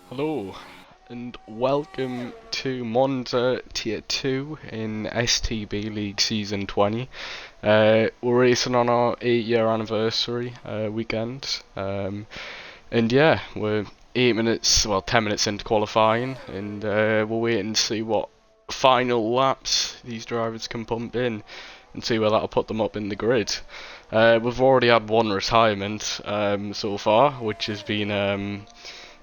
Hello, and welcome to Monza Tier 2 in STB League Season 20. We're racing on our 8-year anniversary weekend, and yeah, we're 10 minutes into qualifying, and we're waiting to see what final laps these drivers can pump in, and see where that'll put them up in the grid. We've already had one retirement so far, which has been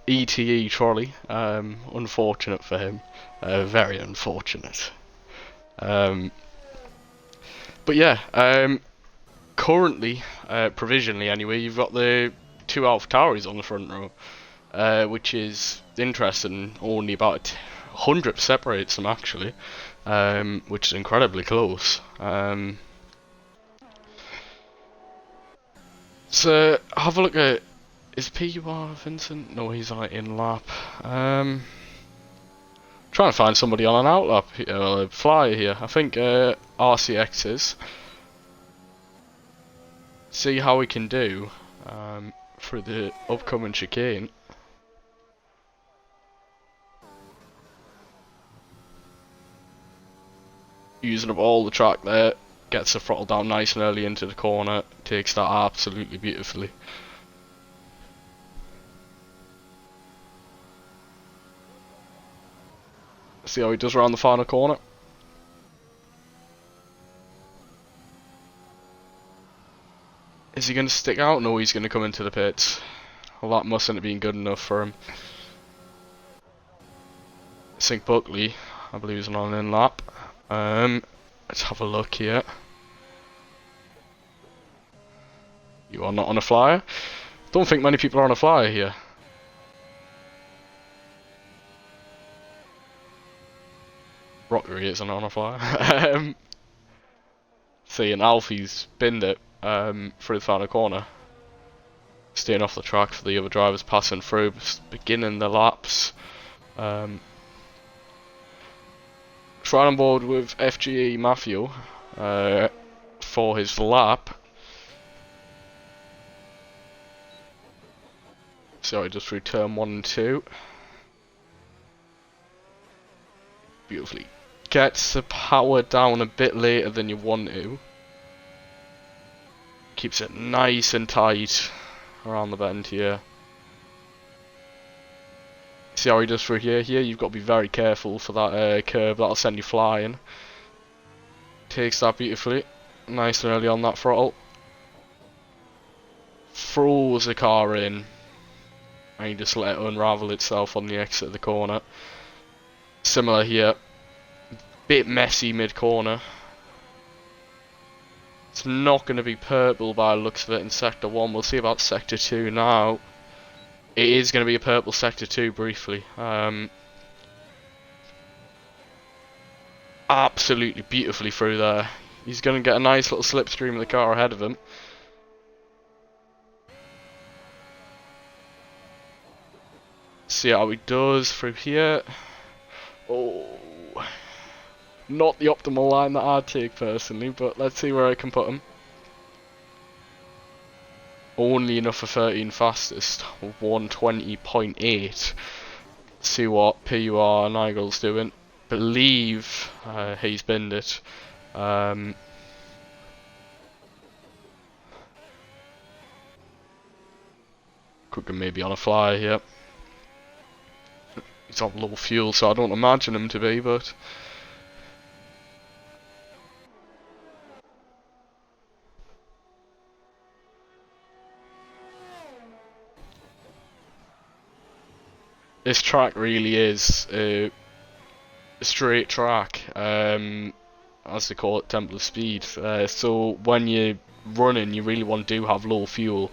ETE Trolley. Unfortunate for him. Very unfortunate. Um, but yeah, currently, provisionally anyway, you've got the two AlphaTauris on the front row, which is interesting. Only about 100 separates them actually, which is incredibly close. So have a look at. Is PUR Vincent? No, he's on an in-lap. Trying to find somebody on an out-lap, a flyer here. I think RCX is. See how we can do for the upcoming chicane. Using up all the track there, gets the throttle down nice and early into the corner, takes that absolutely beautifully. See how he does around the final corner. Is he going to stick out? No, he's going to come into the pits. Well, that mustn't have been good enough for him. Sink Buckley, I believe, is on an in-lap. Let's have a look here. You are not on a flyer? Don't think many people are on a flyer here. Rockery isn't on a flyer. See, and Alfie's binned it through the final corner. Staying off the track for the other drivers passing through, beginning the laps. Trying on board with FGE Matthew for his lap. So just through turn 1 and 2. Beautifully. Gets the power down a bit later than you want to. Keeps it nice and tight around the bend here. See how he does through here? Here you've got to be very careful for that curve, that'll send you flying. Takes that beautifully. Nice and early on that throttle. Throws the car in. And you just let it unravel itself on the exit of the corner. Similar here. Bit messy mid-corner. It's not going to be purple by the looks of it in Sector 1. We'll see about Sector 2 now. It is going to be a purple Sector 2 briefly. Absolutely beautifully through there. He's going to get a nice little slipstream of the car ahead of him. See how he does through here. Oh, not the optimal line that I'd take personally, but let's see where I can put him. Only enough for 13 fastest, 120.8. See what PUR Nigel's doing. Believe he's binned it. Could maybe on a flyer here. He's on low fuel, so I don't imagine him to be, but this track really is a straight track, as they call it, Temple of Speed. So when you're running, you really want to have low fuel,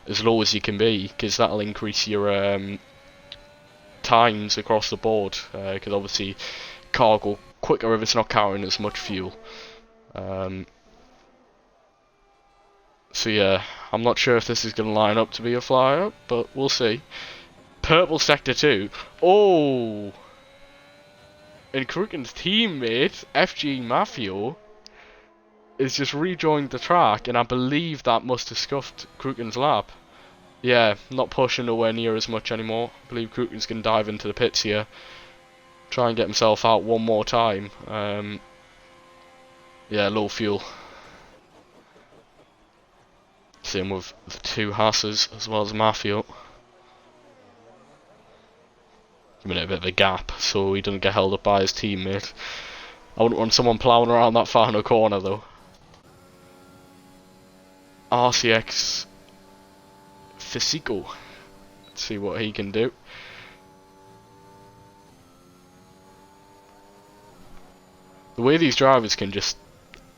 as low as you can be, because that'll increase your times across the board, because obviously car will go quicker if it's not carrying as much fuel. So yeah, I'm not sure if this is going to line up to be a flyer, but we'll see. Purple Sector 2. Oh! And Kruken's teammate, FG Mafio, is just rejoined the track, and I believe that must have scuffed Kruken's lap. Yeah, not pushing nowhere near as much anymore. I believe Kruken's going to dive into the pits here. Try and get himself out one more time. Yeah, low fuel. Same with the two Hasses as well as Mafio. Giving it a bit of a gap so he doesn't get held up by his teammate. I wouldn't want someone ploughing around that final corner though. RCX Fisico. Let's see what he can do. The way these drivers can just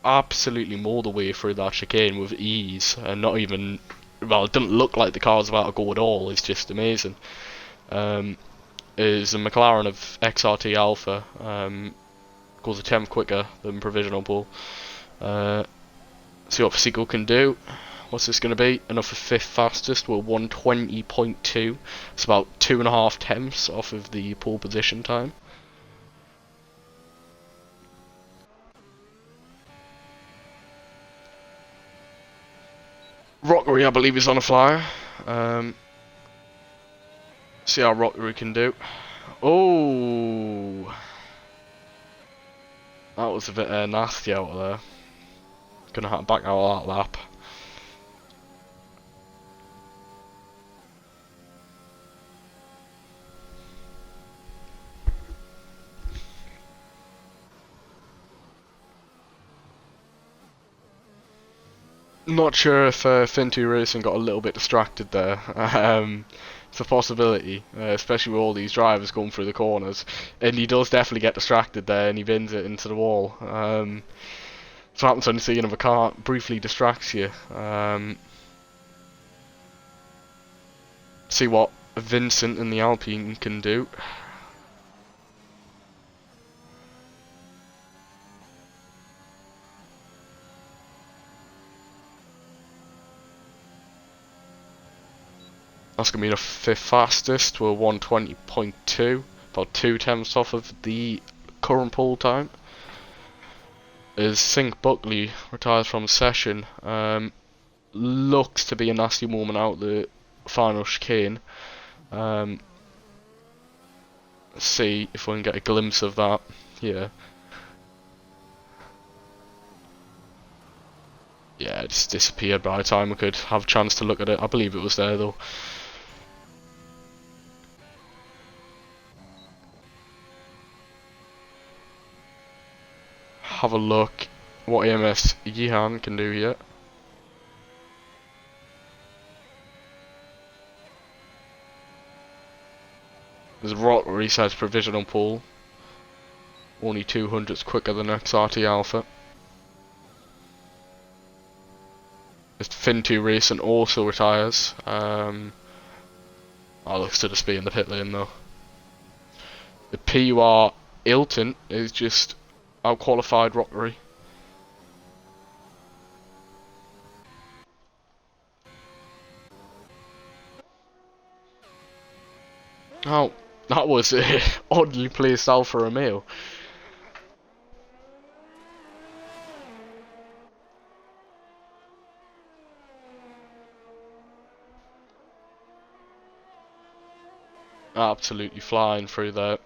absolutely mow the way through that chicane with ease and not even, well, it doesn't look like the car's about to go at all. It's just amazing. Is a McLaren of XRT Alpha, goes a tenth quicker than provisional pole. See what Fisico can do. What's this going to be? Enough for fifth fastest. We're 120.2. It's about 2.5 tenths off of the pole position time. Rockery, I believe, is on a flyer. See how Rockery can do. Oh, that was a bit nasty out there. Gonna have to back out of that lap. Not sure if Fin2 Racing got a little bit distracted there. It's a possibility, especially with all these drivers going through the corners. And he does definitely get distracted there and he bins it into the wall. So what happens when seeing of a car briefly distracts you. See what Vincent and the Alpine can do. That's going to be the fifth fastest. We're 120.2, about 2 tenths off of the current pole time. As Sink Buckley retires from session, looks to be a nasty moment out the final chicane. Let's see if we can get a glimpse of that here. Yeah, it just disappeared by the time we could have a chance to look at it. I believe it was there though. Have a look what AMS Yihan can do here. There's Rock resets provisional pole. Only 200s quicker than XRT Alpha. As Fin2 Racing also retires. Looks to just be in the pit lane though. The PUR Ilton is just out-qualified Rockery. Oh, that was oddly placed Alfa Romeo. Absolutely flying through there.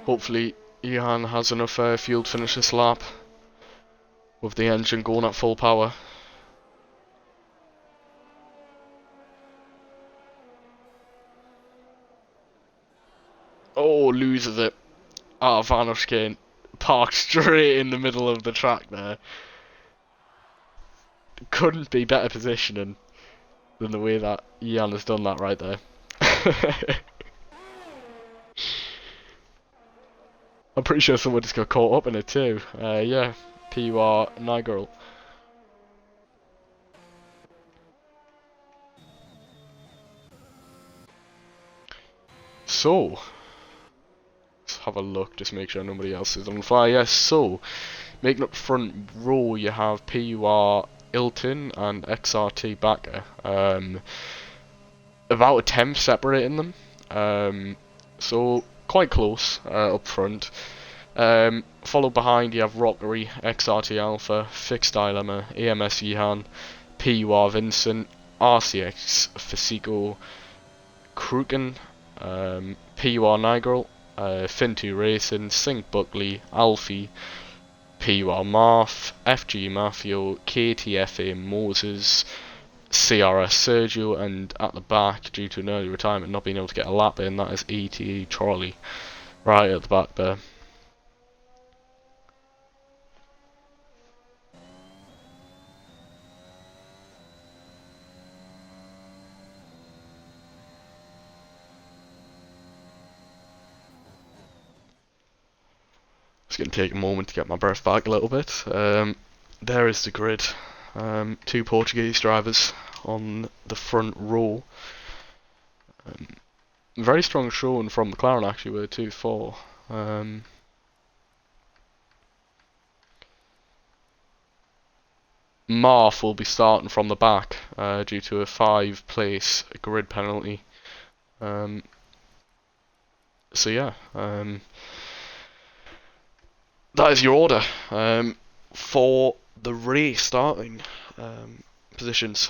Hopefully Johan has enough fuel to finish this lap with the engine going at full power. Oh, loses it. Vanish Kane parked straight in the middle of the track there. Couldn't be better positioning than the way that Ian has done that right there. I'm pretty sure someone just got caught up in it too. Yeah, PUR Nigel. So, let's have a look, just make sure nobody else is on fire. Yes, so, making up front row you have PUR Ilton and XRT Backer. About a tenth separating them. So, quite close up front. Followed behind you have Rockery, XRT Alpha, Fixed Dilemma, AMS Yihan, PUR Vincent, RCX Fasico Kruken, PUR Nigrel, Fin2 Racing, Sync Buckley, Alfie, PUR Marth, FG Mafio, KTFA Moses, CRS Sergio, and at the back, due to an early retirement not being able to get a lap in, that is ETE Trolley, right at the back there. It's going to take a moment to get my breath back a little bit. There is the grid. Two Portuguese drivers on the front row. Very strong showing from McLaren actually with a 2-4. Marth will be starting from the back due to a 5-place grid penalty. So yeah, that is your order for the race starting positions.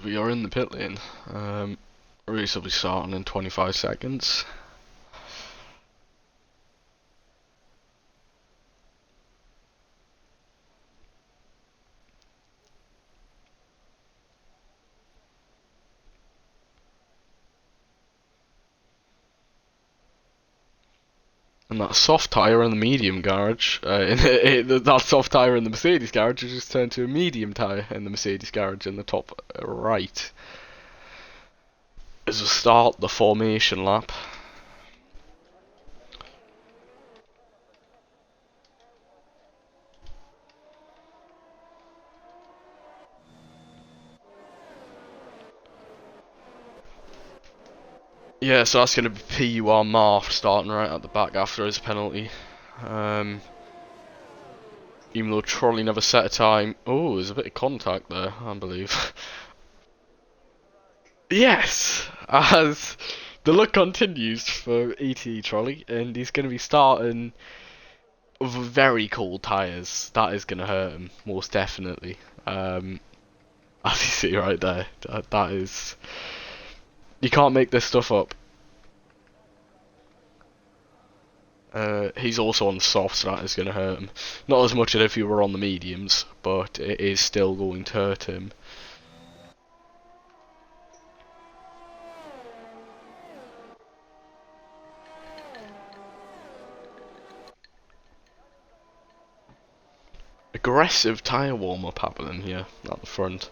We are in the pit lane. Race will be starting in 25 seconds. And that soft tyre in the medium garage, that soft tyre in the Mercedes garage has just turned to a medium tyre in the Mercedes garage in the top right. As we start the formation lap. Yeah, so that's going to be PUR Marth starting right at the back after his penalty. Even though Trolley never set a time. Oh, there's a bit of contact there, I believe. Yes! As the luck continues for ETE Trolley, and he's going to be starting with very cold tyres. That is going to hurt him, most definitely. As you see right there, that is... You can't make this stuff up. He's also on the soft, so that is going to hurt him. Not as much as if he were on the mediums, but it is still going to hurt him. Aggressive tyre warm-up happening here at the front.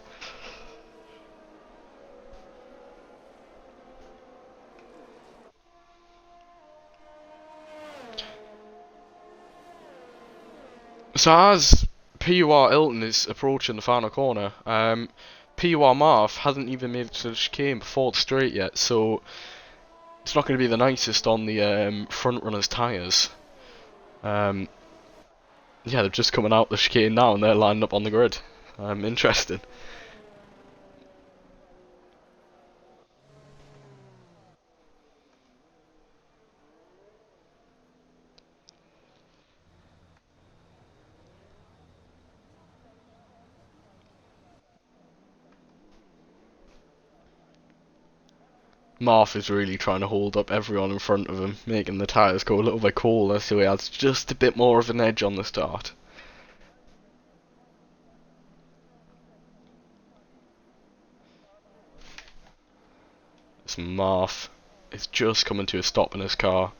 So as PUR Ilton is approaching the final corner, PUR Marth hasn't even made it to the chicane before the straight yet, so it's not going to be the nicest on the front runners' tyres. Yeah, they're just coming out the chicane now and they're lined up on the grid. Interesting. Marth is really trying to hold up everyone in front of him, making the tyres go a little bit colder so he has just a bit more of an edge on the start. This Marth is just coming to a stop in his car.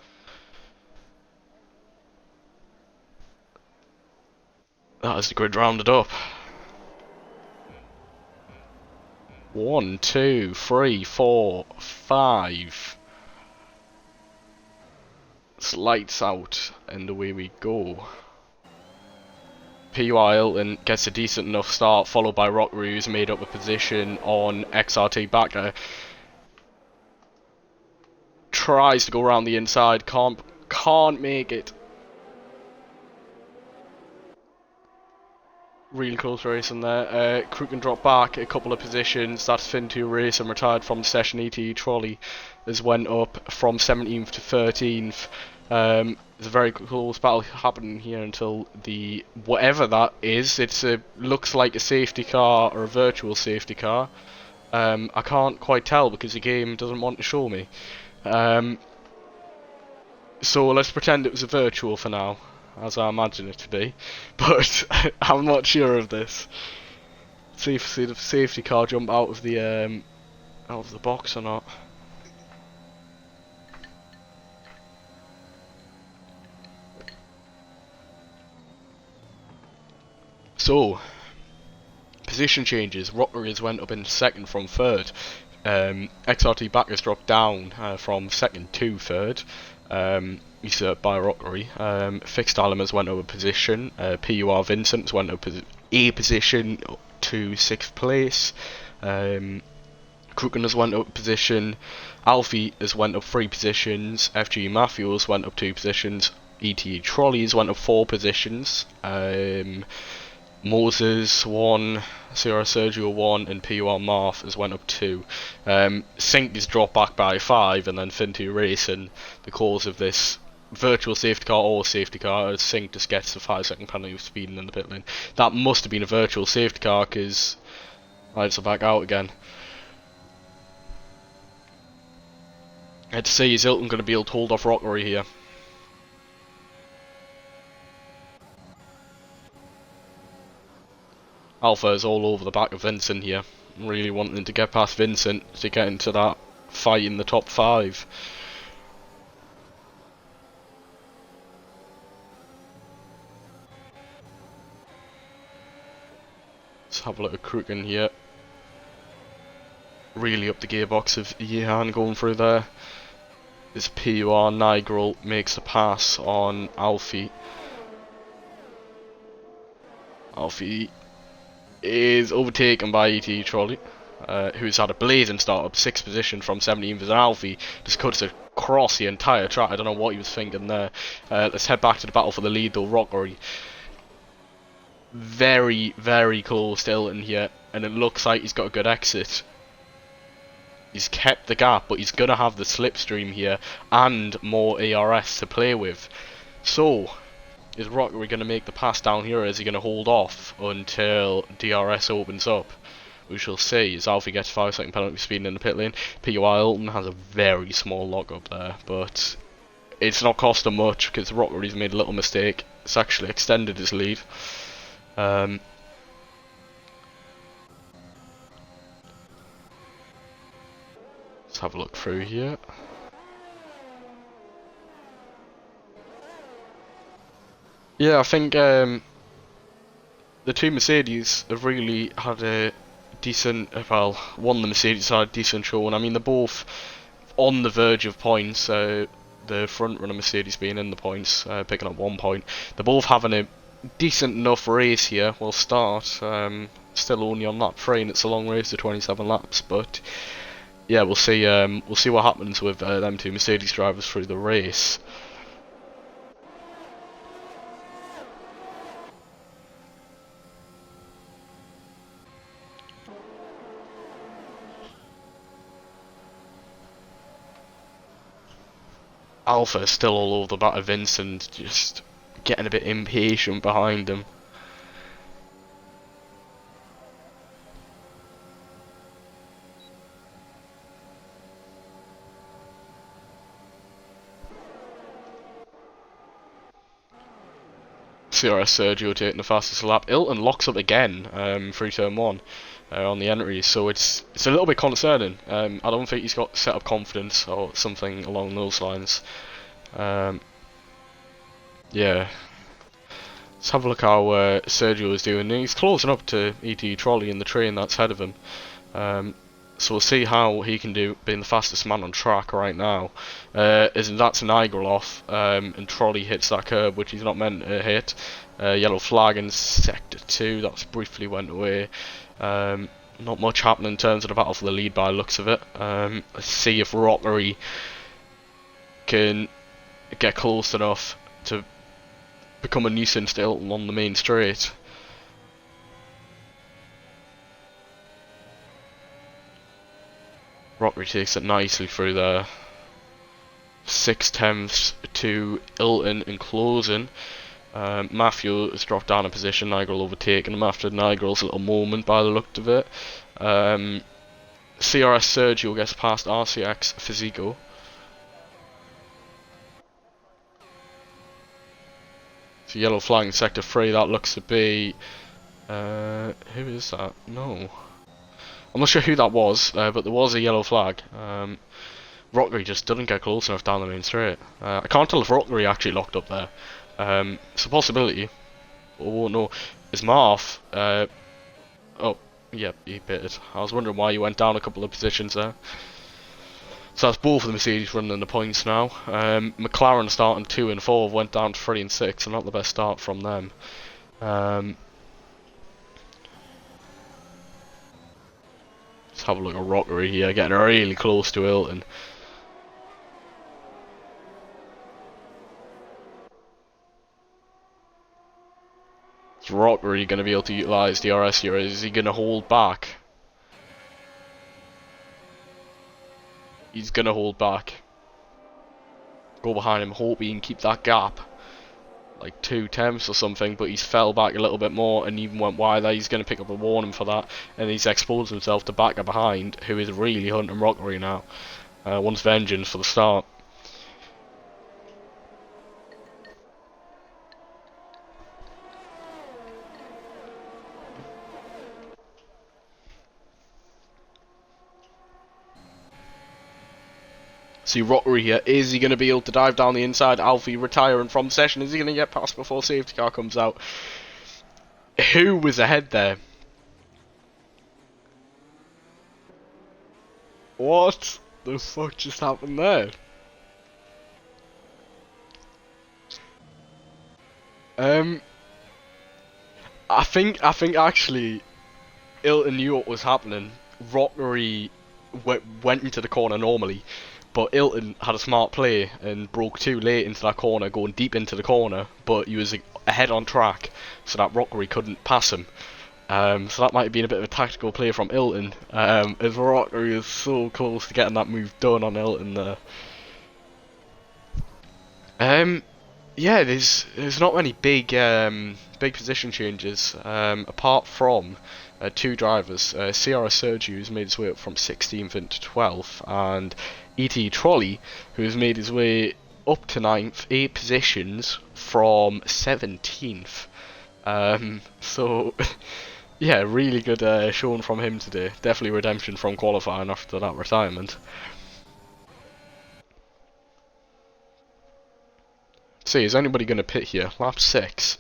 That is the grid rounded up. 1, 2, 3, 4, 5. It's lights out, and away we go. PUR Itailian gets a decent enough start, followed by Rockery, who's made up a position on XRT backer. Tries to go around the inside, can't make it. Really close racing there. Crew can drop back a couple of positions. That's Fin2 Racing retired from the session. ET Trolley has went up from 17th to 13th. There's a very close battle happening here until the whatever that is. Looks like a safety car or a virtual safety car. I can't quite tell because the game doesn't want to show me. So let's pretend it was a virtual for now, as I imagine it to be, but I'm not sure of this. See if the safety car jump out of the box or not. So, position changes. Rockeries went up in second from third. XRT backers dropped down from second to third. Usurped by Rockery. Fixed Alamers went up a position. PUR Vincent went up a position to 6th place. Crooken has went up a position. Alfie has went up 3 positions. FG Matthews went up 2 positions. ET Trolleys went up 4 positions. Moses 1, Sierra Sergio 1, and PUR Marth has went up 2. Sync is dropped back by 5, and then Fin2 Racing, the cause of this virtual safety car or safety car, as Sync just gets a 5-second penalty for speeding in the pit lane. That must have been a virtual safety car, because lights are back out again. I had to say, is Hilton going to be able to hold off Rockery here? Alpha is all over the back of Vincent here, really wanting to get past Vincent to get into that fight in the top 5. Let's have a look at Crooken here. Really up the gearbox of Yehan going through there. This PUR Nigel makes a pass on Alfie. Alfie is overtaken by ET Trolley, who's had a blazing start up 6th position from 17th, and Alfie just cuts across the entire track. I don't know what he was thinking there. Let's head back to the battle for the lead though. Rockery very, very close to Hilton here, and it looks like he's got a good exit. He's kept the gap, but he's going to have the slipstream here and more ARS to play with. So, is Rockery going to make the pass down here, or is he going to hold off until DRS opens up? We shall see, as Alfie gets 5-second penalty for speeding in the pit lane. PUR Hilton has a very small lock up there, but it's not cost him much, because Rockery's made a little mistake. It's actually extended his lead. Let's have a look through here. Yeah, I think the two Mercedes have really had a decent, well, one of the Mercedes had a decent show, and I mean they're both on the verge of points. The front runner Mercedes being in the points, picking up 1 point. They're both having a decent enough race here. We'll start. Still only on lap 3, and it's a long race of 27 laps, but yeah, we'll see. We'll see what happens with them two Mercedes drivers through the race. Alpha is still all over the back of Vincent, just getting a bit impatient behind him. CRS Sergio taking the fastest lap. Hilton locks up again through turn 1 on the entry, so it's a little bit concerning. I don't think he's got set up confidence or something along those lines. Yeah. Let's have a look how Sergio is doing. He's closing up to ET Trolley in the train that's ahead of him. So we'll see how he can do being the fastest man on track right now. That's an Nigel off, and Trolley hits that curb, which he's not meant to hit. Yellow flag in sector 2, that's briefly went away. Not much happening in terms of the battle for the lead by the looks of it. Let's see if Rockery can get close enough to become a nuisance to Hilton on the main straight. Rockery takes it nicely through there. 6/10 to Hilton in closing. Matthew has dropped down a position, Nigel overtaking him after Nigel's little moment by the look of it. CRS Sergio gets past RCX Fisico. So yellow flag in sector 3, that looks to be... who is that? No. I'm not sure who that was, but there was a yellow flag. Rockery just didn't get close enough down the main straight. I can't tell if Rockery actually locked up there. It's a possibility. Oh no, is Marv? Oh, yeah, he pitted. I was wondering why he went down a couple of positions there. So that's both of the Mercedes running the points now. McLaren starting 2 and 4 went down to 3 and 6, so not the best start from them. Let's have a look at Rockery here, getting really close to Hilton. Is Rockery going to be able to utilise DRS here? Is he going to hold back? He's going to hold back. Go behind him, hope he can keep that gap. Like 2/10 or something, but he's fell back a little bit more and even went wide there. He's going to pick up a warning for that, and he's exposed himself to backer behind, who is really hunting Rockery now. Wants vengeance for the start. See Rockery here, is he going to be able to dive down the inside? Alfie retiring from session, is he going to get past before safety car comes out? Who was ahead there? What the fuck just happened there? I think actually Hilton knew what was happening. Rockery went into the corner normally, but Hilton had a smart play and broke too late into that corner, going deep into the corner, but he was ahead on track, so that Rockery couldn't pass him. So that might have been a bit of a tactical play from Hilton, as Rockery is so close to getting that move done on Hilton there. Yeah, there's not many big position changes, apart from two drivers. CRS Sergio, who's made his way up from 16th into 12th, and ET Trolley, who's made his way up to 9th, 8 positions from 17th. So, yeah, really good showing from him today. Definitely redemption from qualifying after that retirement. See, is anybody going to pit here? Lap 6.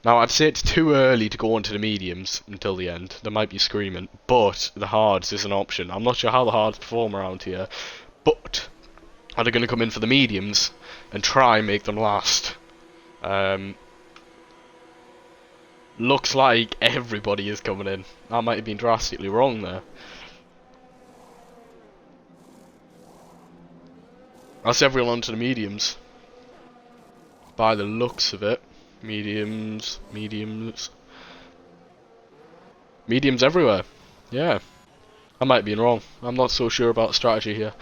Now, I'd say it's too early to go into the mediums until the end. There might be screaming, but the hards is an option. I'm not sure how the hards perform around here, but are they going to come in for the mediums and try and make them last? Looks like everybody is coming in. I might have been drastically wrong there. That's everyone onto the mediums. By the looks of it. Mediums everywhere. Yeah. I might have been wrong. I'm not so sure about strategy here.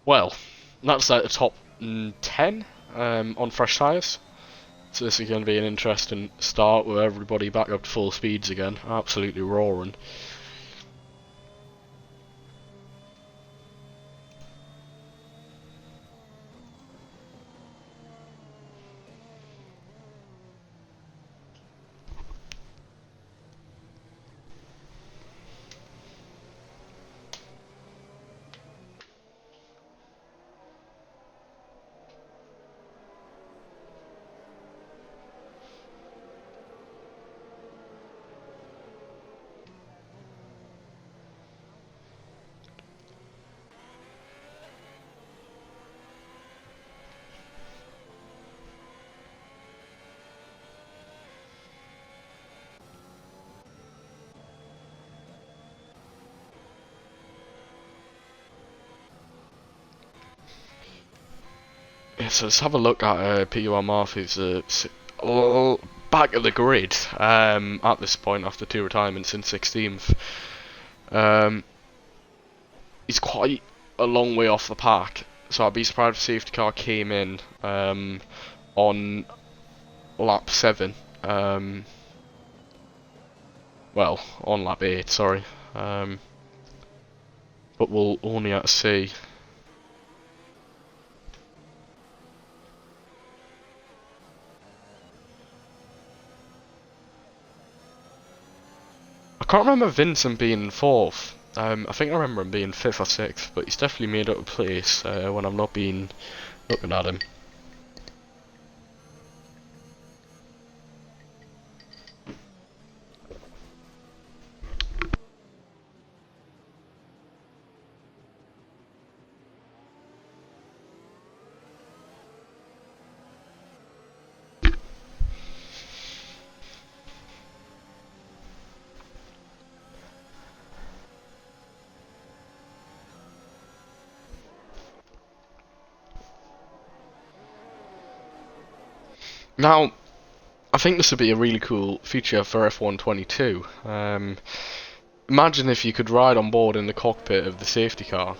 Well, that's like the top 10 on fresh tyres. So this is going to be an interesting start with everybody back up to full speeds again. Absolutely roaring. So let's have a look at PUR Marth, who's back at the grid at this point after 2 retirements in 16th. He's quite a long way off the pack, so I'd be surprised if safety car came in on lap 7. Well, on lap 8, sorry. But we'll only have to see. I can't remember Vincent being 4th. I think I remember him being 5th or 6th, but he's definitely made up a place when I'm not looking at him. Now, I think this would be a really cool feature for F122. Imagine if you could ride on board in the cockpit of the safety car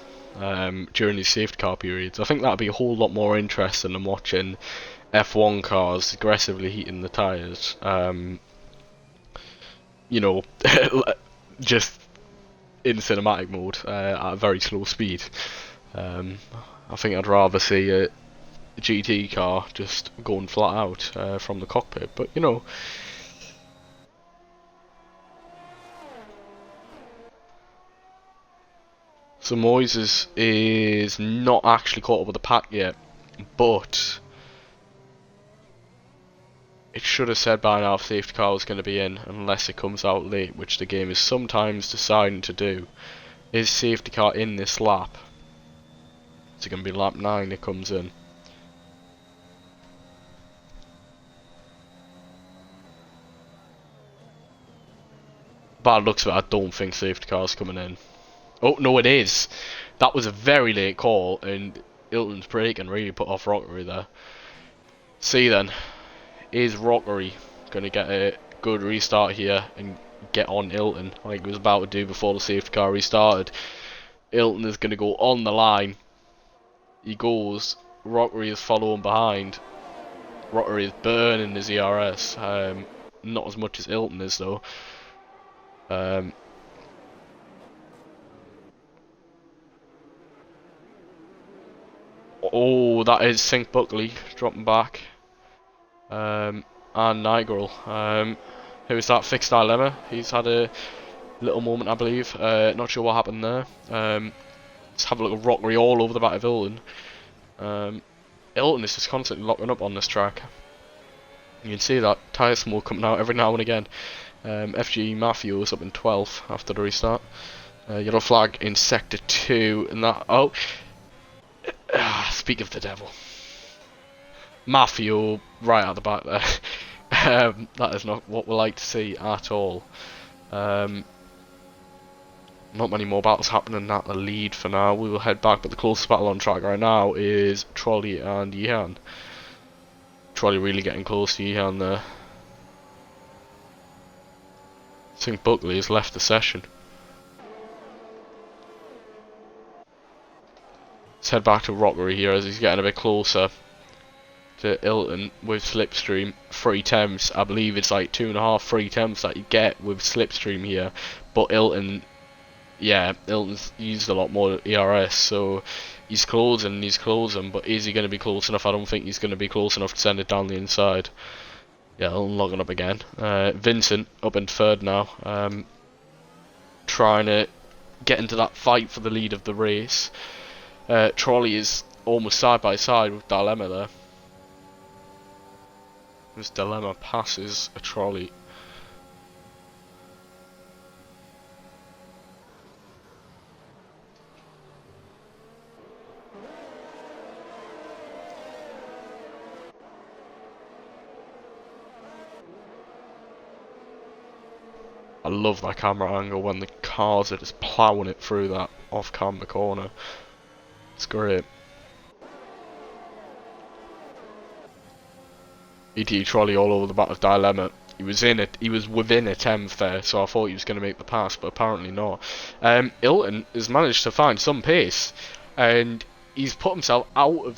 during these safety car periods. I think that would be a whole lot more interesting than watching F1 cars aggressively heating the tyres. You know, just in cinematic mode at a very slow speed. I think I'd rather see a GT car just going flat out from the cockpit, but you know. So Moises is not actually caught up with the pack yet, but it should have said by now if safety car was going to be in, unless it comes out late, which the game is sometimes deciding to do. Is safety car in this lap? Is it going to be lap 9 it comes in? Bad looks of it, I don't think safety car's coming in. Oh, no it is! That was a very late call, and Ilton's braking really put off Rockery there. See then, is Rockery going to get a good restart here and get on Ilton, like he was about to do before the safety car restarted? Ilton is going to go on the line. He goes, Rockery is following behind. Rockery is burning his ERS. Not as much as Ilton is though. Oh, that is Sink Buckley dropping back. And Nigel. Who's that? Fixed Dilemma. He's had a little moment, I believe. Not sure what happened there. Let's have a look at Rockery all over the back of Ilton. Ilton is just constantly locking up on this track. You can see that tyre smoke coming out every now and again. FG Matthew is up in 12th after the restart. Yellow flag in sector 2, and that. Oh, speak of the devil. Matthew right out the back there. That is not what we like to see at all. Not many more battles happening at the lead for now. We will head back, but the closest battle on track right now is Trolley and Yehan. Trolley really getting close to Yehan there. I think Buckley has left the session. Let's head back to Rockery here as he's getting a bit closer to Ilton with Slipstream. 3 temps, I believe it's like 2.5 free temps that you get with Slipstream here. But Ilton, yeah, Ilton's used a lot more ERS, so he's closing, but is he going to be close enough? I don't think he's going to be close enough to send it down the inside. Yeah, Ilton locking up again. Vincent up in 3rd now, trying to get into that fight for the lead of the race. Trolley is almost side by side with Dilemma there. This Dilemma passes a Trolley. I love that camera angle when the cars are just ploughing it through that off-camber corner. It's great. ET Trolley all over the back of Dilemma. He was in it. He was within a tenth there, so I thought he was going to make the pass, but apparently not. Ilton has managed to find some pace, and he's put himself out of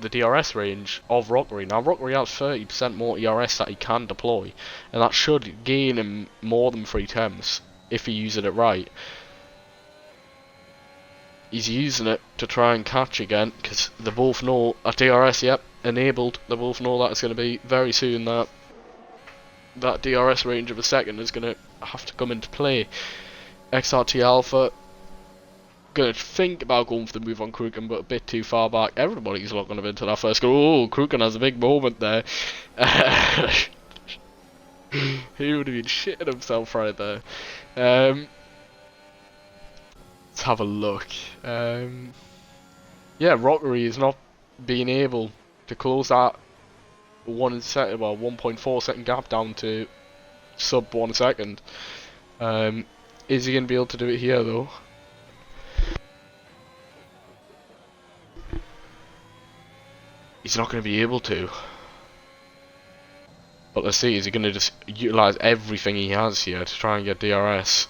the DRS range of Rockery. Now Rockery has 30% more ERS that he can deploy, and that should gain him more than 3 tenths if he uses it right. He's using it to try and catch again, because they both know at DRS, yep, enabled. They both know that it's going to be very soon that DRS range of a second is going to have to come into play. XRT Alpha going to think about going for the move on Kruken, but a bit too far back. Everybody's looking him into that first goal. Oh, Kruken has a big moment there. He would have been shitting himself right there. Let's have a look. Yeah, Rockery is not being able to close that 1.4 second gap down to sub 1 second. Is he going to be able to do it here though? He's not going to be able to. But let's see, is he going to just utilise everything he has here to try and get DRS?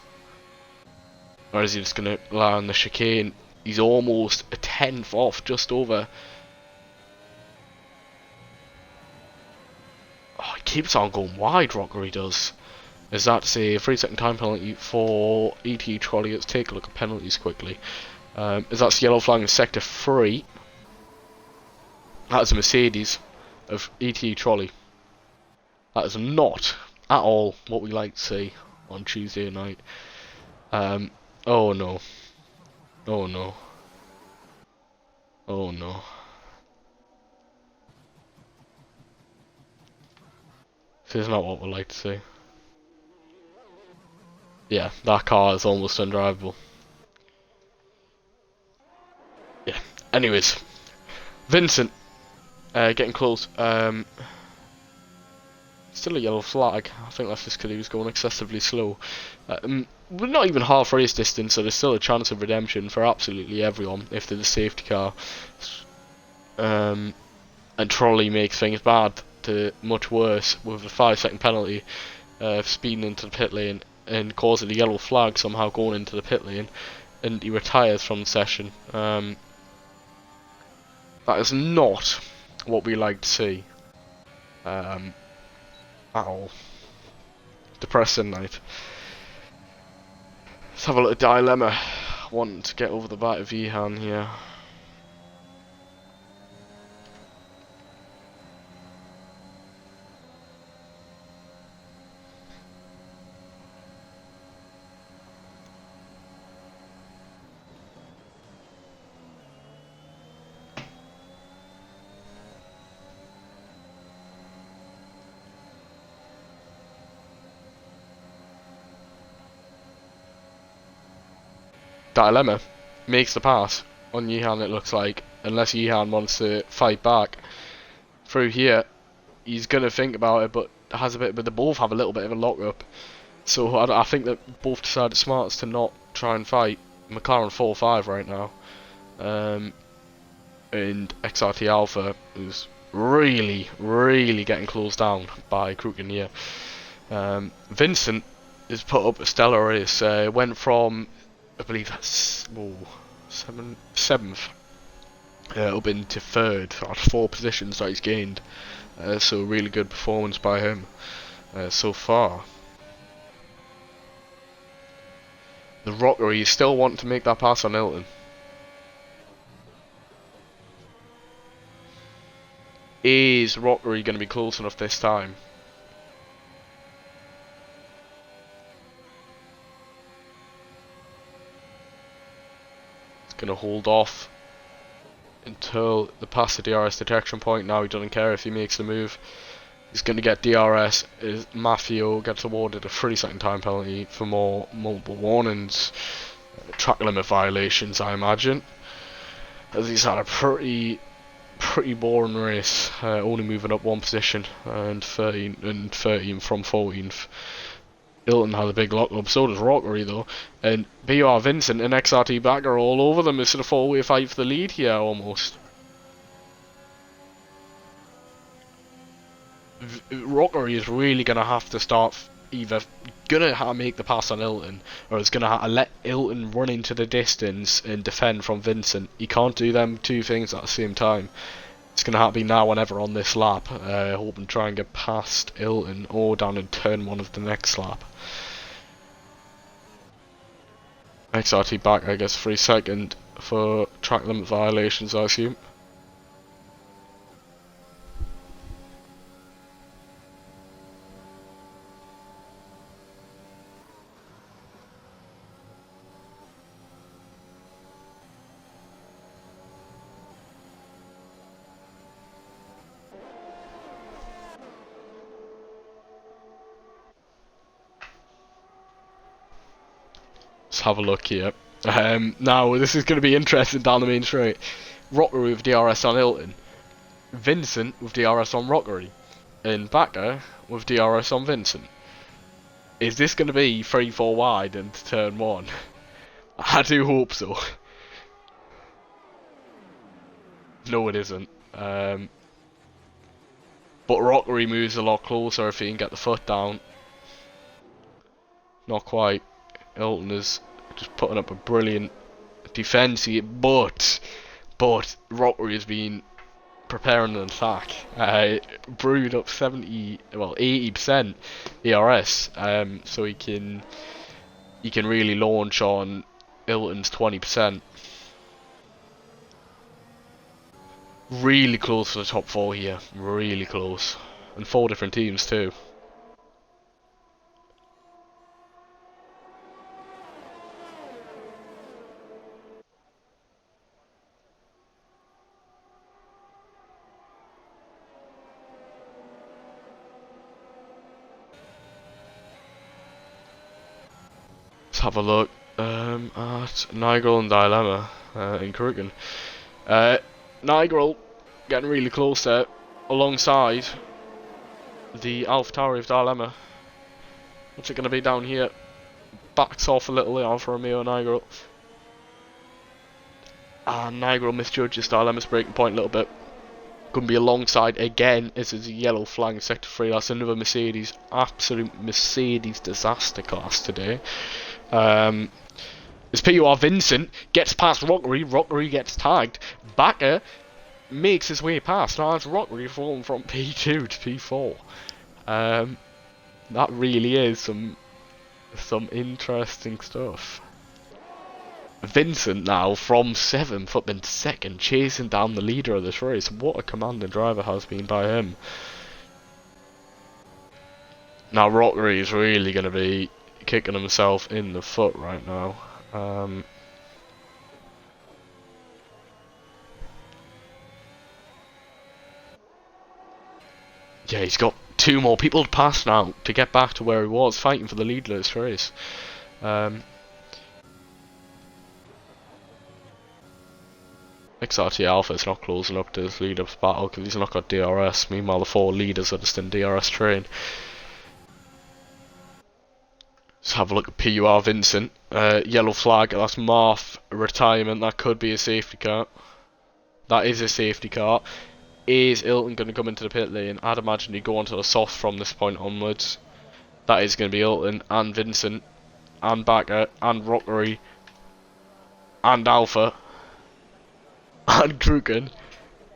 Or is he just going to rely on the chicane? He's almost a tenth off, just over. Oh, he keeps on going wide, Rockery does. Is that to say a 3-second time penalty for ET Trolley? Let's take a look at penalties quickly. Is that yellow flag in sector 3? That is a Mercedes of ET Trolley. That is not at all what we like to see on Tuesday night. Oh no. Oh no. Oh no. This is not what we like to see. Yeah, that car is almost undrivable. Yeah. Anyways, Vincent getting close. Still a yellow flag. I think that's just because he was going excessively slow. We're not even half race distance, so there's still a chance of redemption for absolutely everyone if there's a safety car. And Trolley makes things bad to much worse with a 5-second penalty, speeding into the pit lane and causing a yellow flag somehow going into the pit lane, and he retires from the session. That is not what we like to see. At all. Depressing night. Let's have a little dilemma. Wanting to get over the back of Ihan here. Dilemma makes the pass on Yihan, it looks like, unless Yihan wants to fight back through here. He's gonna think about it, but they both have a little bit of a lock up, so I think that both decided smartest to not try and fight. McLaren 4-5 right now, and XRT Alpha is really getting closed down by Kruken here. Vincent has put up a stellar race. Went from, I believe that's seventh up into third. That's 4 positions that he's gained. So really good performance by him so far. The Rockery is still wanting to make that pass on Ilton. Is Rockery going to be close enough this time? Going to hold off until the past the DRS detection point. Now he doesn't care if he makes the move. He's going to get DRS. Maffio gets awarded a 3-second time penalty for multiple warnings, track limit violations, I imagine, as he's had a pretty boring race, only moving up 1 position and 13 from 14th. Ilton had a big lock-up, so does Rockery though, and BR Vincent and XRT Back are all over them. It's a 4-way fight for the lead here almost. Rockery is really going to have to start either going to make the pass on Ilton, or it's going to let Ilton run into the distance and defend from Vincent. He can't do them two things at the same time. It's going to have to be now or never on this lap, hoping to try and get past Ilton or down in turn one of the next lap. XRT back, I guess, 3 second for track limit violations, I assume. Let's have a look here. Now, this is going to be interesting down the main straight. Rockery with DRS on Ilton. Vincent with DRS on Rockery. And Backer with DRS on Vincent. Is this going to be 3-4 wide into turn 1? I do hope so. No, it isn't. But Rockery moves a lot closer if he can get the foot down. Not quite. Ilton is just putting up a brilliant defence here, but Rockery has been preparing an attack. Brewed up 80% ERS, so he can really launch on Ilton's 20%. Really close to the top 4 here, really close, and 4 different teams too. Let's have a look at Nigel and Dilemma in Kurgan. Nigel getting really close there, alongside the Alpha Tower of Dilemma. What's it going to be down here? Backs off a little Alfa Romeo Nigel. And Nigel misjudges Dilemma's braking point a little bit. Going to be alongside again. This is a yellow flag in Sector 3. That's another Mercedes. Absolute Mercedes disaster class today. As PUR Vincent gets past Rockery. Rockery gets tagged. Backer makes his way past. Now it's Rockery falling from P2 to P4. That really is some interesting stuff. Vincent now from 7th up into 2nd, chasing down the leader of this race. What a commanding driver has been by him. Now Rockery is really going to be kicking himself in the foot right now. Yeah, he's got 2 more people to pass now to get back to where he was, fighting for the lead of this race. XRT Alpha is not closing up to this lead-up battle because he's not got DRS. Meanwhile, the 4 leaders are just in DRS train. Let's have a look at PUR Vincent. Yellow flag, that's Marth retirement. That could be a safety car. That is a safety car. Is Ilton going to come into the pit lane? I'd imagine he'd go onto the soft from this point onwards. That is going to be Ilton and Vincent and Backer and Rockery and Alpha and Krugen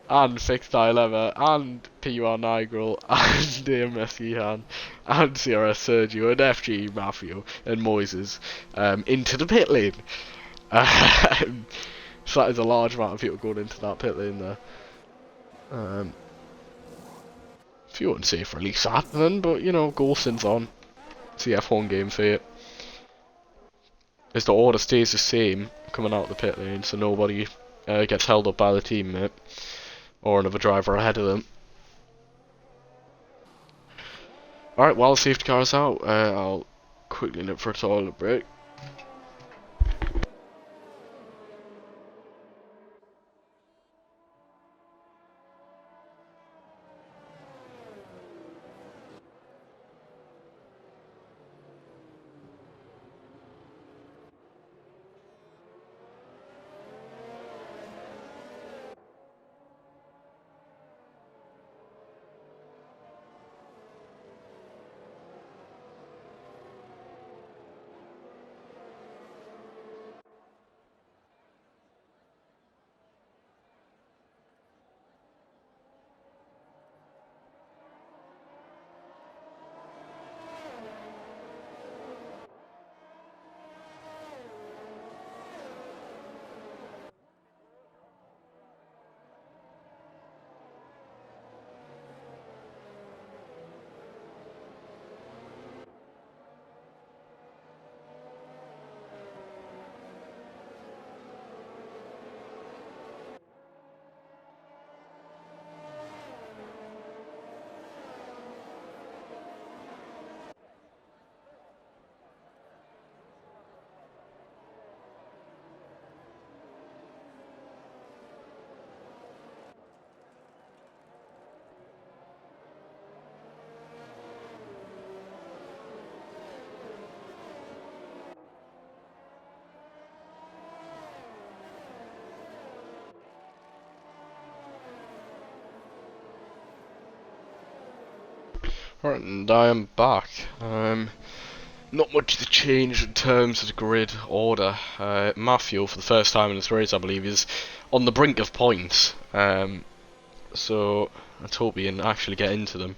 and Fixed Dilemma and PUR Nigel and DMS Gihan and CRS Sergio and FG Matthew and Moises into the pit lane. So that is a large amount of people going into that pit lane there. Few unsafe release happening, but you know, Golson's on. It's the F1 game for you. As the order stays the same coming out of the pit lane, so nobody gets held up by the teammate or another driver ahead of them. Alright, while the safety car's out, I'll quickly nip for a toilet break. Right, and I am back. Not much to change in terms of the grid order. Matthew, for the first time in this race, I believe, is on the brink of points. So let's hope he can actually get into them.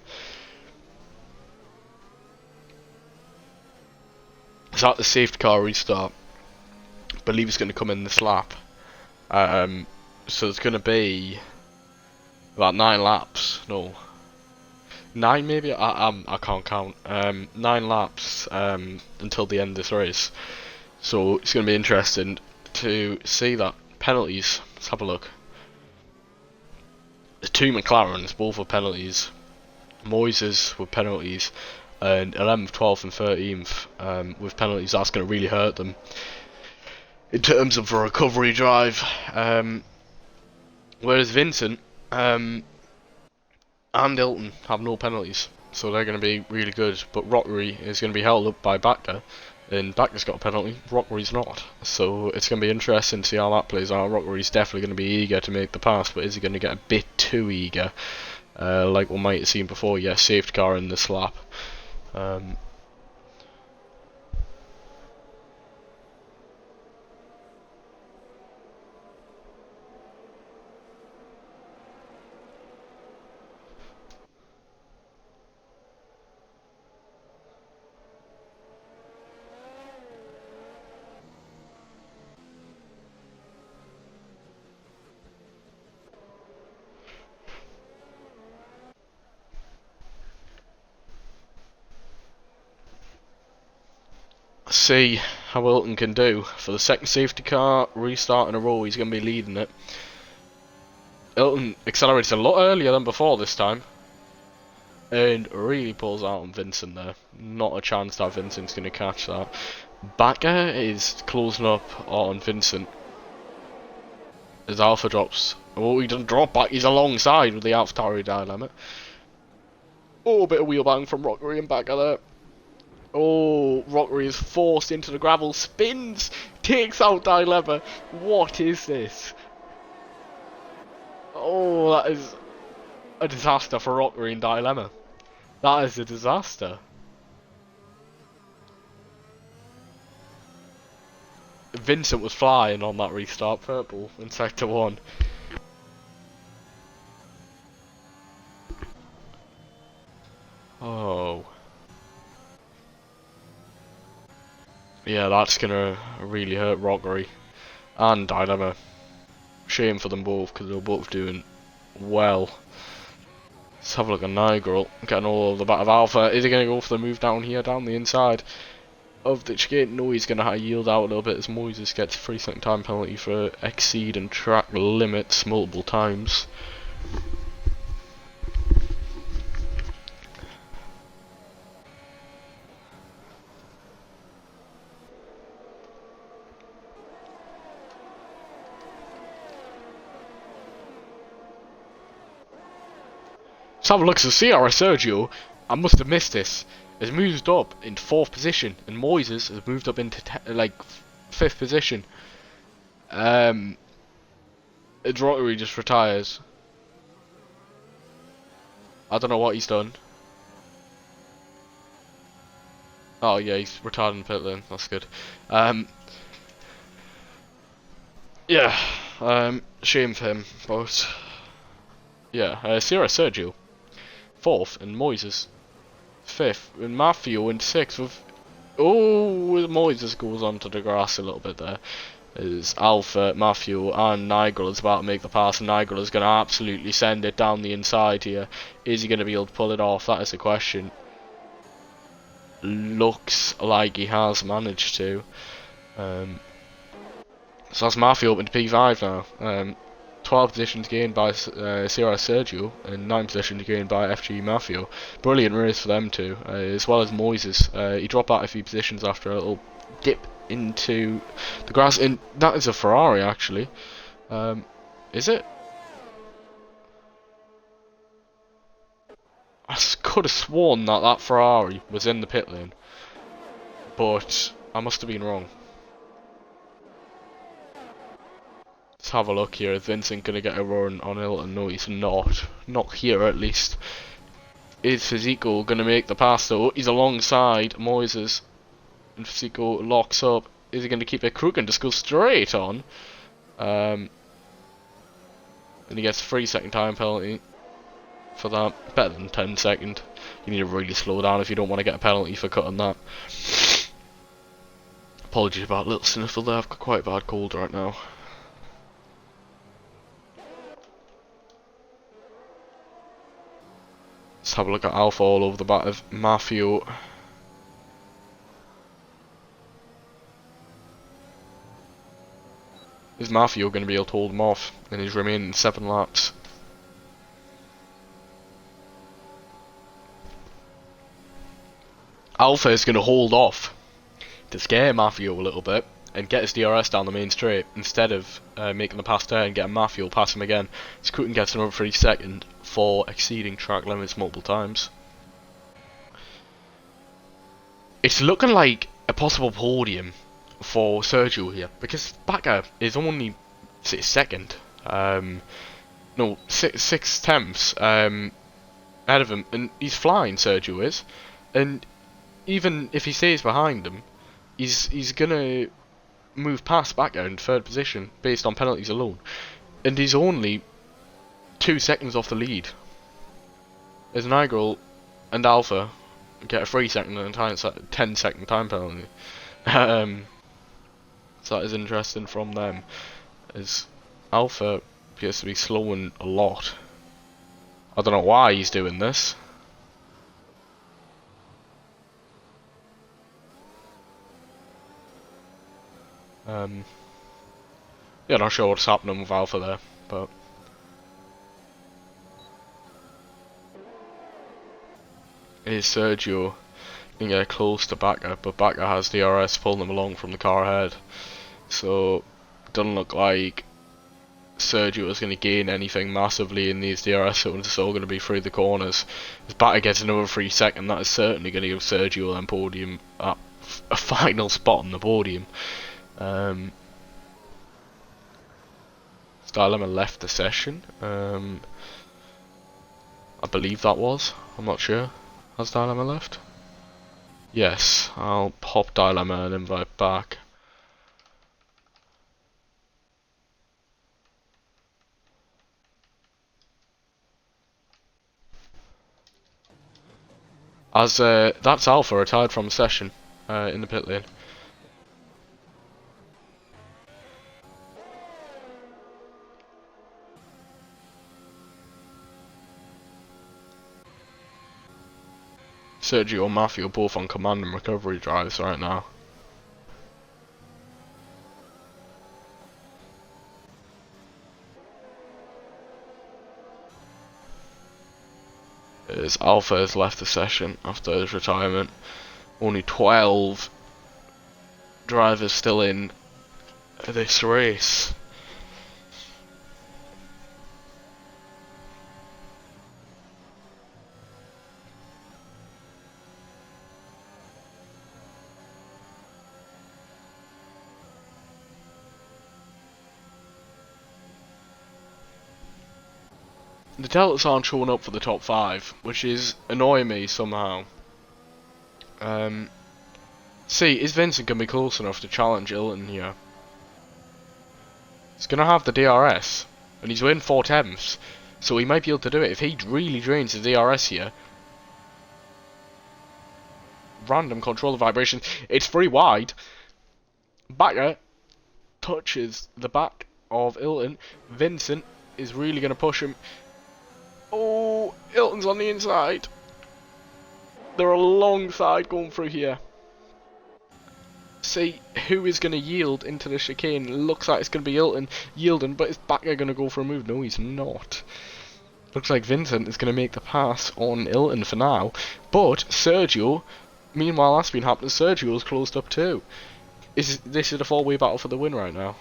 It's at the safety car restart. I believe it's going to come in this lap. So it's going to be about 9 laps. No, 9 maybe. I can't count. 9 laps until the end of this race. So it's going to be interesting to see that. Penalties. Let's have a look. The 2 McLarens, both with penalties. Moises with penalties, and 11th, 12th, and 13th with penalties. That's going to really hurt them in terms of a recovery drive. Whereas Vincent and Hilton have no penalties, so they're going to be really good. But Rockery is going to be held up by Backer, and Backer's got a penalty, Rockery's not. So it's going to be interesting to see how that plays out. Rockery's definitely going to be eager to make the pass, but is he going to get a bit too eager? Like we might have seen before. Yeah, safety car in this lap. See how Hilton can do. For the second safety car restart in a row, he's going to be leading it. Hilton accelerates a lot earlier than before this time, and really pulls out on Vincent there. Not a chance that Vincent's going to catch that. Backer is closing up on Vincent as Alpha drops. Oh, he doesn't drop back, he's alongside with the AlphaTauri dilemma. Oh, a bit of wheel bang from Rockery and Backer there. Oh, Rockery is forced into the gravel, spins, takes out Dilemma. What is this? Oh, that is a disaster for Rockery and Dilemma. That is a disaster. Vincent was flying on that restart, purple in sector 1. Oh. Yeah, that's gonna really hurt Rockery and Dilemma. Shame for them both, because they're both doing well. Let's have a look at Nigel, getting all of the back of Alpha. Is he going to go for the move down here, down the inside of the chicane? No, he's going to yield out a little bit as Moises gets a 3-second time penalty for exceeding track limits multiple times. Let's have a look. So Sierra Sergio, I must have missed this, has moved up into 4th position, and Moises has moved up into like 5th position. Rockery just retires. I don't know what he's done. Oh yeah, he's retired in the pit lane. That's good. Yeah, shame for him, but yeah, Sierra Sergio 4th, and Moises 5th, and Matthew in 6th with... Oh, Moises goes onto the grass a little bit there. Is Alpha, Matthew and Nigel is about to make the pass, and Nigel is going to absolutely send it down the inside here. Is he going to be able to pull it off? That is the question. Looks like he has managed to. So that's Matthew up into P5 now. 12 positions gained by Sierra Sergio, and 9 positions gained by FG Matthew. Brilliant race for them two, as well as Moises. He dropped out a few positions after a little dip into the grass, and that is a Ferrari actually. Is it? I could have sworn that that Ferrari was in the pit lane, but I must have been wrong. Let's have a look here. Is Vincent going to get a run on Hilton? No, he's not. Not here, at least. Is Fisico going to make the pass though? He's alongside Moises. And Fisico locks up. Is he going to keep it? Krug and just go straight on. And he gets a 3-second time penalty for that. Better than 10-second. You need to really slow down if you don't want to get a penalty for cutting that. Apologies about a little sniffle there. I've got quite a bad cold right now. Let's have a look at Alpha all over the back of Mafio. Is Mafio going to be able to hold him off in his remaining 7 laps? Alpha is going to hold off to scare Mafio a little bit and get his DRS down the main straight instead of making the pass there and getting Mafio pass him again. Scruton gets another 3 seconds for exceeding track limits multiple times. It's looking like a possible podium for Sergio here because Bakker is only 2nd, no 6/10 ahead of him, and he's flying. Sergio is, and even if he stays behind him, he's gonna move past Bakker in 3rd position based on penalties alone, and he's only 2 seconds off the lead. As Nigel and Alpha get a 3-second and a 10-second time penalty. So that is interesting from them, as Alpha appears to be slowing a lot. I don't know why he's doing this. Yeah, not sure what's happening with Alpha there, but is Sergio can get close to Bakker, but Bakker has DRS pulling him along from the car ahead, so it doesn't look like Sergio is going to gain anything massively in these DRS, so it's all going to be through the corners. If Bakker gets another 3 seconds, that is certainly going to give Sergio then podium a final spot on the podium. Dilemma left the session. I believe that was. I'm not sure. Has Dilemma left? Yes, I'll pop Dilemma and invite back. As that's Alpha retired from the session in the pit lane. Sergio and Matthew are both on command and recovery drives right now. As Alpha has left the session after his retirement. Only 12 drivers still in this race. The Deltas aren't showing up for the top 5, which is annoying me somehow. See, is Vincent going to be close enough to challenge Ilton here? He's going to have the DRS, and he's within 4/10, so he might be able to do it if he really drains the DRS here. Random controller vibration. It's 3 wide. Bakker touches the back of Ilton. Vincent is really going to push him. Oh, Ilton's on the inside. They're alongside going through here. See who is going to yield into the chicane. Looks like it's going to be Ilton yielding, but is Bakker going to go for a move? No, he's not. Looks like Vincent is going to make the pass on Ilton for now. But Sergio, meanwhile that's been happening, Sergio's closed up too. This is a 4-way battle for the win right now.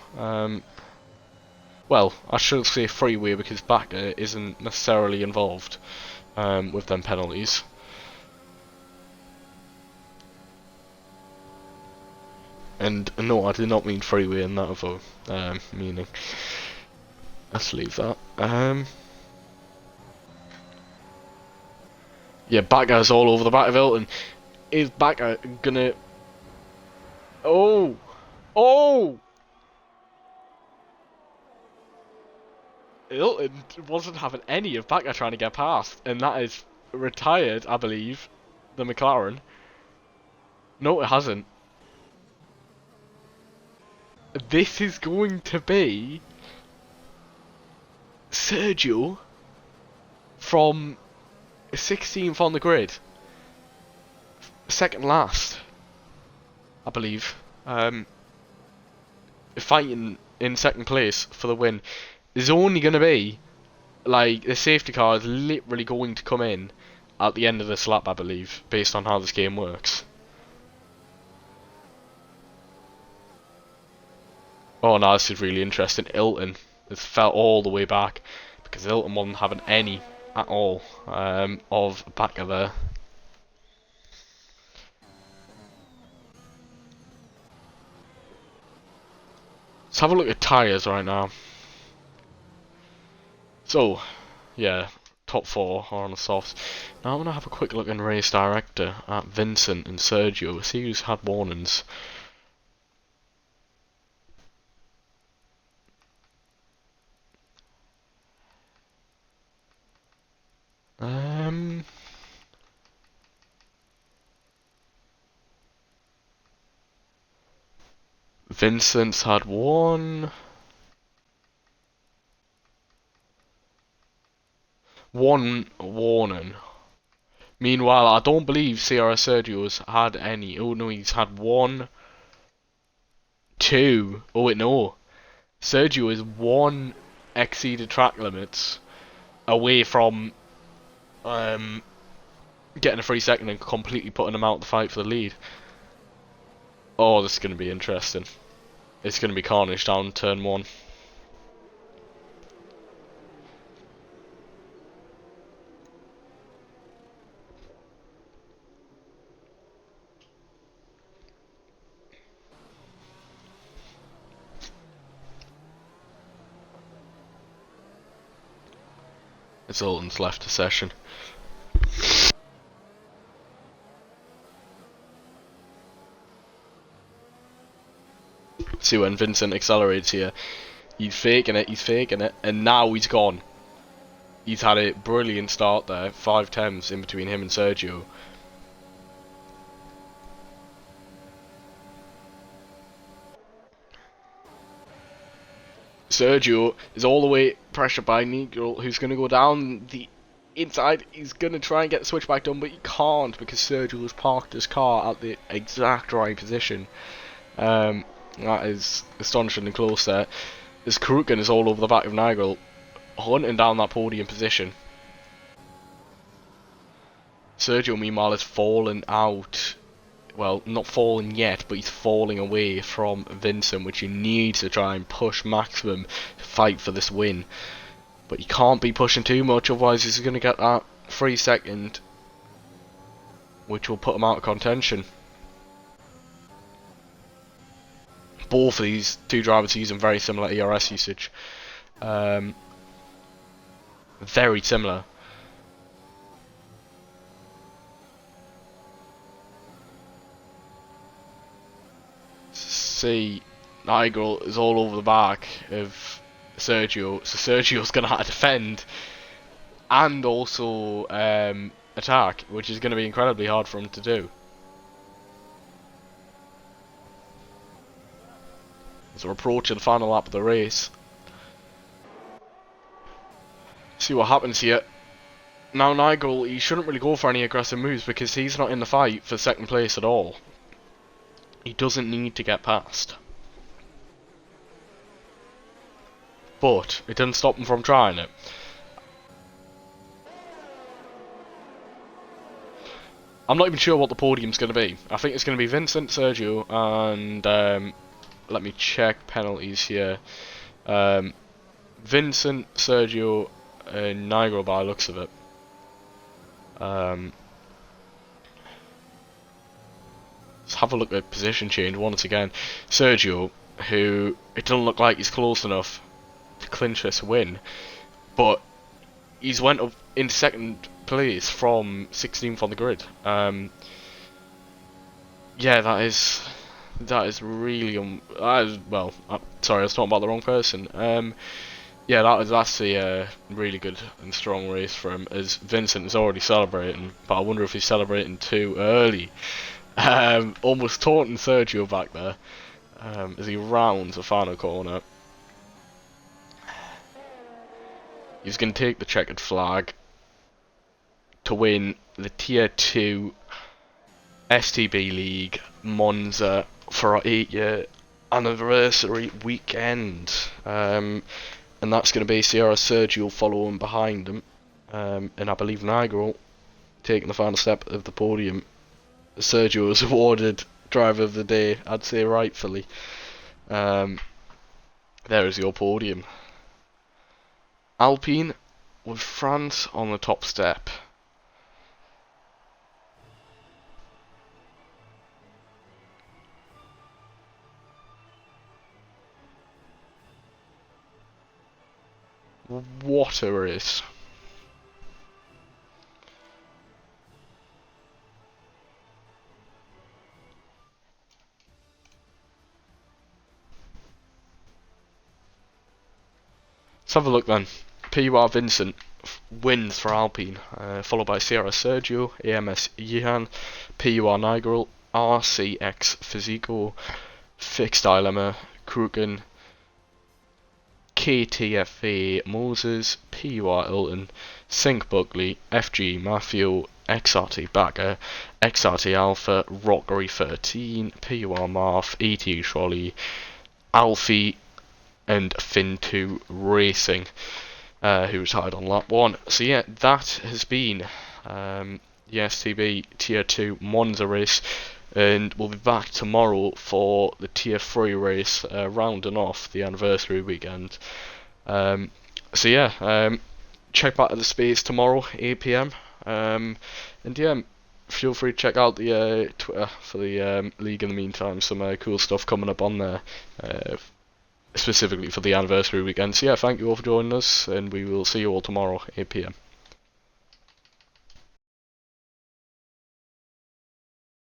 Well, I should say 3-way because Bakker isn't necessarily involved with them penalties. And no, I did not mean 3-way in that other meaning. Let's leave that. Yeah, Bacca's all over the back of Hilton. Is Bacca gonna... Oh! Oh! Hilton wasn't having any of Bacca trying to get past, and that is retired, I believe, the McLaren. No, it hasn't. This is going to be Sergio from 16th on the grid, second last, I believe, fighting in second place for the win. There's only going to be, like, the safety car is literally going to come in at the end of this lap, I believe, based on how this game works. Oh no, this is really interesting. Hilton has fell all the way back because Hilton wasn't having any at all of Bacca there. Let's have a look at tyres right now. So, yeah, top 4 are on the softs. Now I'm going to have a quick look in race director at Vincent and Sergio, see who's had warnings. Vincent's had one warning. Meanwhile, I don't believe CRS Sergio's had any. Oh no, he's had 1, 2. Oh wait, no. Sergio is 1 exceeded track limits away from getting a free second and completely putting him out of the fight for the lead. Oh, this is going to be interesting. It's going to be carnage down turn 1. It's Hilton's left a session. See when Vincent accelerates here. He's faking it, and now he's gone. He's had a brilliant start there, 5 tenths in between him and Sergio. Sergio is all the way pressured by Nigel, who's going to go down the inside. He's going to try and get the switchback done, but he can't because Sergio has parked his car at the exact right position. That is astonishingly close there. As Karukin is all over the back of Nigel, hunting down that podium position. Sergio, meanwhile, has fallen out. Well, not fallen yet, but he's falling away from Vincent, which he needs to try and push maximum to fight for this win. But he can't be pushing too much, otherwise he's going to get that free second, which will put him out of contention. Both of these two drivers are using very similar ERS usage. Very similar. See, Nigel is all over the back of Sergio, so Sergio's going to have to defend and also attack, which is going to be incredibly hard for him to do. So we're approaching the final lap of the race. See what happens here. Now Nigel, he shouldn't really go for any aggressive moves because he's not in the fight for second place at all. He doesn't need to get past. But it didn't stop him from trying it. I'm not even sure what the podium's going to be. I think it's going to be Vincent, Sergio, and let me check penalties here. Vincent, Sergio, and Nigel by the looks of it. Let's have a look at position change once again. Sergio, who it doesn't look like he's close enough to clinch this win, but he's went up into second place from 16th on the grid. Yeah, that is really well. Sorry, I was talking about the wrong person. Yeah, that's a really good and strong race for him, as Vincent is already celebrating, but I wonder if he's celebrating too early. Almost taunting Sergio back there as he rounds the final corner. He's going to take the checkered flag to win the Tier 2 STB League Monza for our 8-year anniversary weekend. And that's going to be Sierra Sergio following behind him. And I believe Nigel taking the final step of the podium. Sergio was awarded Driver of the Day, I'd say rightfully. There is your podium. Alpine with France on the top step. What a race. Let's have a look then. PUR Vincent wins for Alpine, followed by Sierra Sergio, AMS Yihan, PUR Nigel, RCX Physico, Fixed Dilemma, Kruken, KTFA Moses, PUR Ilton, Sync Buckley, FG Matthew, XRT Backer, XRT Alpha, Rockery 13, PUR Marth, ET Trolley, Alfie, and Fin2 Racing, who retired on lap 1. So yeah, that has been the STB Tier 2 Monza race, and we'll be back tomorrow for the Tier 3 race, rounding off the anniversary weekend. So yeah, check back at the space tomorrow, 8 PM. And yeah, feel free to check out the Twitter for the league in the meantime. Some cool stuff coming up on there, specifically for the anniversary weekend. So yeah, thank you all for joining us, and we will see you all tomorrow, 8 PM.